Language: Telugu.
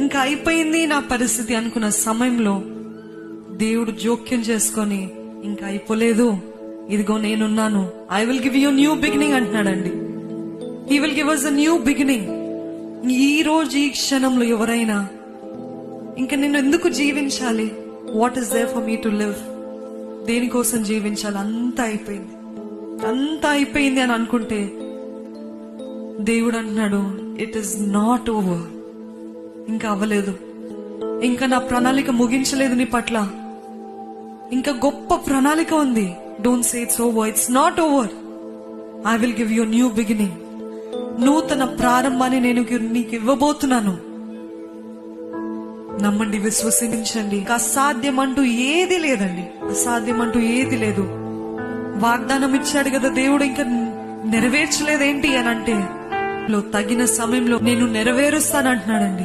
ఇంకా అయిపోయింది నా పరిస్థితి అనుకున్న సమయంలో దేవుడు జోక్యం చేసుకొని ఇంకా అయిపోలేదు, ఇదిగో నేనున్నాను, I will give you new beginning అంటున్నాడండి. He will give us a new beginning. ఈ రోజు ఈ క్షణంలో ఎవరైనా ఇంకా నేను ఎందుకు జీవించాలి, what is there for me to live, దేనికోసం జీవించాలి, అంతా అయిపోయింది అని అనుకుంటే దేవుడు అంటున్నాడు, ఇట్ ఈస్ నాట్ ఓవర్. ఇంకా అవ్వలేదు, ఇంకా నా ప్రణాళిక ముగించలేదు నీ పట్ల, ఇంకా గొప్ప ప్రణాళిక ఉంది. Don't say it's over, it's not over. I will give you new beginning. నూతన ప్రారంభాన్ని నేను నీకు ఇవ్వబోతున్నాను. నమ్మండి, విశ్వసించండి. అసాధ్యం అంటూ ఏది లేదండి, అసాధ్యం అంటూ ఏది లేదు. వాగ్దానం ఇచ్చాడు కదా దేవుడు, ఇంకా నెరవేర్చలేదేంటి అని అంటే తగిన సమయంలో నేను నెరవేరుస్తానంటున్నాడండి.